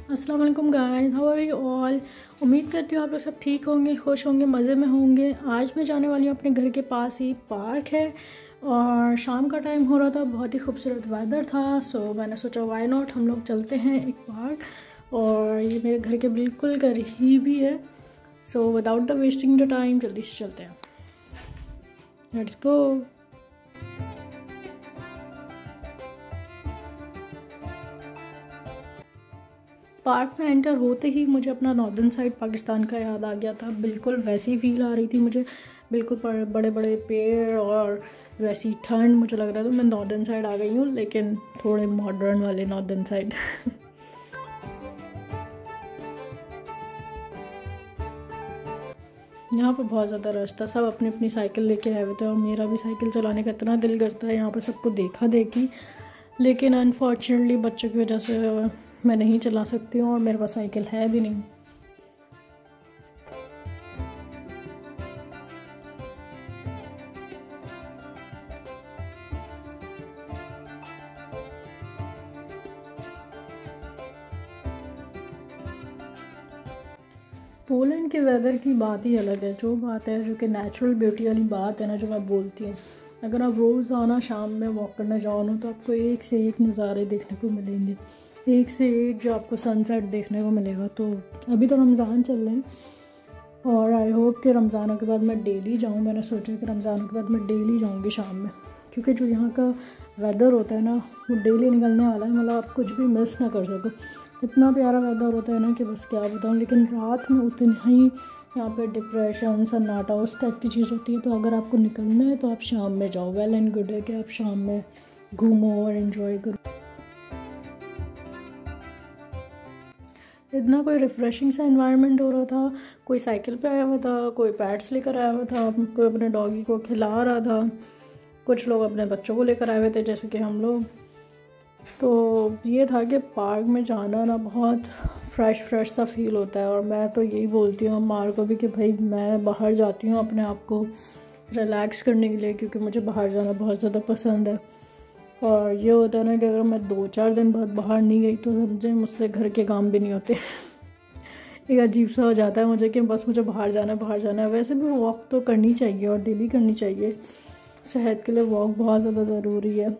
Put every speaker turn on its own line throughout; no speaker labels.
अस्सलाम वालेकुम guys, how are you all. उम्मीद करती हूँ आप लोग सब ठीक होंगे, खुश होंगे, मज़े में होंगे। आज मैं जाने वाली हूँ अपने घर के पास ही पार्क है और शाम का टाइम हो रहा था, बहुत ही खूबसूरत वेदर था। सो मैंने सोचा वाई नॉट हम लोग चलते हैं एक पार्क, और ये मेरे घर के बिल्कुल करीब ही है। So without the wasting the time जल्दी से चलते हैं, लेट्स गो। पार्क में एंटर होते ही मुझे अपना नॉर्दर्न साइड पाकिस्तान का याद आ गया था। बिल्कुल वैसी फील आ रही थी मुझे, बिल्कुल बड़े बड़े पेड़ और वैसी ठंड। मुझे लग रहा था मैं नॉर्दर्न साइड आ गई हूँ, लेकिन थोड़े मॉडर्न वाले नॉर्दर्न साइड। यहाँ पर बहुत ज़्यादा रश था, सब अपनी अपनी साइकिल लेके आए हुए थे और मेरा भी साइकिल चलाने का इतना दिल करता है। यहाँ पर सबको देखा देखी, लेकिन अनफॉर्चुनेटली बच्चों की वजह से मैं नहीं चला सकती हूँ और मेरे पास साइकिल है भी नहीं। पोलैंड के वेदर की बात ही अलग है। जो बात है, जो कि नेचुरल ब्यूटी वाली बात है ना, जो मैं बोलती हूँ, अगर आप रोज़ाना शाम में वॉक करने जाओ ना, तो आपको एक से एक नज़ारे देखने को मिलेंगे, एक से एक जो आपको सनसेट देखने को मिलेगा। तो अभी तो रमज़ान चल रहे हैं और आई होप कि रमज़ानों के बाद मैं डेली जाऊँ। मैंने सोचा कि रमज़ानों के बाद मैं डेली जाऊँगी शाम में, क्योंकि जो यहाँ का वेदर होता है ना, वो डेली निकलने वाला है। मतलब आप कुछ भी मिस ना कर सको, इतना प्यारा वेदर होता है ना कि बस क्या बताऊँ। लेकिन रात में उतनी ही यहाँ पे डिप्रेशन, सन्नाटा, उस टाइप की चीज़ होती है। तो अगर आपको निकलना है तो आप शाम में जाओ। वेल एंड गुड है कि आप शाम में घूमो और इन्जॉय करो। इतना कोई रिफ़्रेशिंग सा एनवायरनमेंट हो रहा था। कोई साइकिल पे आया हुआ था, कोई पैड्स लेकर आया हुआ था, कोई अपने डॉगी को खिला रहा था, कुछ लोग अपने बच्चों को लेकर आए हुए थे जैसे कि हम लोग। तो ये था कि पार्क में जाना ना बहुत फ्रेश सा फील होता है। और मैं तो यही बोलती हूँ मार को भी कि भाई मैं बाहर जाती हूँ अपने आप को रिलैक्स करने के लिए, क्योंकि मुझे बाहर जाना बहुत ज़्यादा पसंद है। और ये होता है ना कि अगर मैं 2-4 दिन बाद बाहर नहीं गई तो समझे मुझसे घर के काम भी नहीं होते। एक अजीब सा हो जाता है मुझे कि बस मुझे बाहर जाना है, बाहर जाना है। वैसे भी वॉक तो करनी चाहिए और डेली करनी चाहिए, सेहत के लिए वॉक बहुत ज़्यादा ज़रूरी है।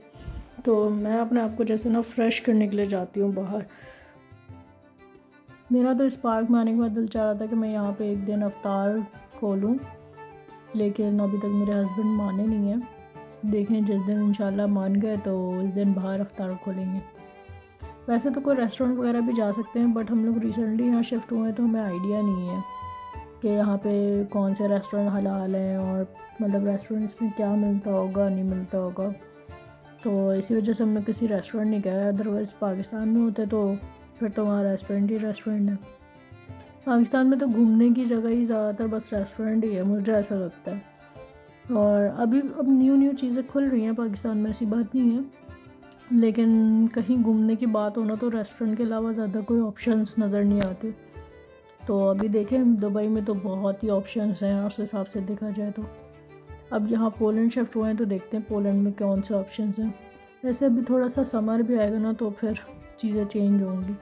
तो मैं अपने आप को जैसे ना फ्रेश करने के लिए जाती हूँ बाहर। मेरा तो इस पार्क में आने के बाद दिल चाह रहा था कि मैं यहाँ पे एक दिन अवतार खोलूँ, लेकिन अभी तक मेरे हस्बैंड माने नहीं हैं। देखें जिस दिन इंशाल्लाह मान गए तो उस दिन बाहर अवतार खोलेंगे। वैसे तो कोई रेस्टोरेंट वगैरह भी जा सकते हैं, बट हम लोग रिसेंटली यहाँ शिफ्ट हुए हैं तो हमें आइडिया नहीं है कि यहाँ पे कौन से रेस्टोरेंट हलाल हैं और मतलब रेस्टोरेंट्स में क्या मिलता होगा, नहीं मिलता होगा। तो इसी वजह से हमने किसी रेस्टोरेंट नहीं गया। अदरवाइज़ पाकिस्तान में होते तो फिर तो वहाँ रेस्टोरेंट ही रेस्टोरेंट है। पाकिस्तान में तो घूमने की जगह ही ज़्यादातर बस रेस्टोरेंट ही है, मुझे ऐसा लगता है। और अभी अब न्यू चीज़ें खुल रही हैं पाकिस्तान में, ऐसी बात नहीं है, लेकिन कहीं घूमने की बात हो ना तो रेस्टोरेंट के अलावा ज़्यादा कोई ऑप्शंस नज़र नहीं आते। तो अभी देखें दुबई में तो बहुत ही ऑप्शंस हैं उस हिसाब से देखा जाए तो। अब यहाँ पोलैंड शिफ्ट हुए हैं तो देखते हैं पोलैंड में कौन से ऑप्शंस हैं। वैसे अभी थोड़ा सा समर भी आएगा ना तो फिर चीज़ें चेंज होंगी।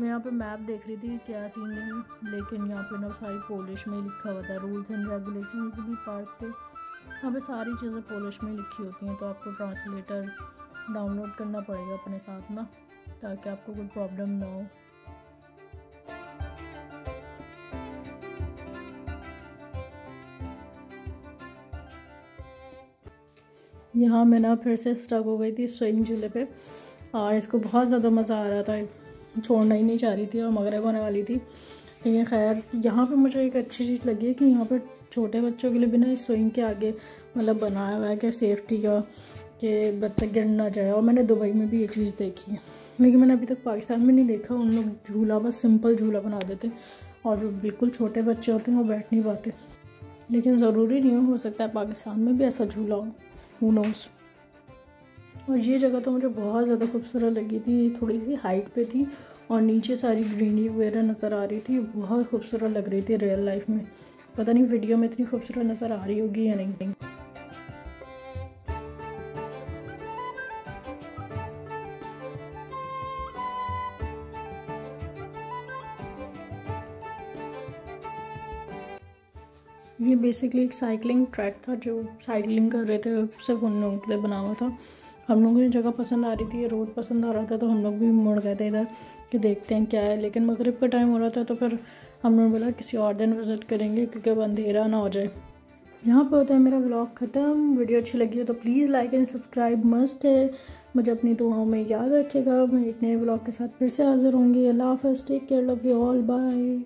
मैं यहाँ पे मैप देख रही थी क्या सीन है, लेकिन यहाँ पे ना सारी पोलिश में ही लिखा हुआ था। रूल्स एंड रेगुलेशंस भी पार्क के यहाँ पे सारी चीज़ें पोलिश में लिखी होती हैं। तो आपको ट्रांसलेटर डाउनलोड करना पड़ेगा अपने साथ ना, ताकि आपको कोई प्रॉब्लम ना हो। यहाँ मैं ना फिर से स्टक हो गई थी स्विंग झूले पे और इसको बहुत ज़्यादा मज़ा आ रहा था, छोड़ना ही नहीं चाह रही थी और मगरब होने वाली थी। लेकिन खैर यहाँ पे मुझे एक अच्छी चीज़ लगी है कि यहाँ पर छोटे बच्चों के लिए भी ना इस स्विंग के आगे मतलब बनाया हुआ है कि सेफ्टी का, कि बच्चा गिर ना जाए। और मैंने दुबई में भी ये चीज़ देखी है, लेकिन मैंने अभी तक पाकिस्तान में नहीं देखा। उन लोग झूला बस सिंपल झूला बना देते और जो बिल्कुल छोटे बच्चे होते हैं वो बैठ नहीं पाते। लेकिन ज़रूरी नहीं हो सकता है पाकिस्तान में भी ऐसा झूला हो, हू नोस। और ये जगह तो मुझे बहुत ज़्यादा खूबसूरत लगी थी, थोड़ी सी हाइट पे थी और नीचे सारी ग्रीनरी वगैरह नज़र आ रही थी, बहुत खूबसूरत लग रही थी रियल लाइफ में। पता नहीं वीडियो में इतनी खूबसूरत नज़र आ रही होगी या नहीं। ये बेसिकली एक साइकिलिंग ट्रैक था जो साइकिलिंग कर रहे थे, सिर्फ उन लोगों के लिए बना हुआ था। हम लोगों को ये जगह पसंद आ रही थी, ये रोड पसंद आ रहा था, तो हम लोग भी मुड़ गए थे इधर कि देखते हैं क्या है। लेकिन मगरिब का टाइम हो रहा था तो फिर हमने बोला किसी और दिन विज़िट करेंगे क्योंकि अब अंधेरा ना हो जाए। यहाँ पे होता है मेरा व्लॉग ख़त्म। वीडियो अच्छी लगी हो तो please like and subscribe must है। मुझे अपनी दुआओं में याद रखिएगा। मैं एक नए व्लॉग के साथ फिर से हाज़िर होंगी। अल्लाह हाफ़िज़, take care, love you all, bye.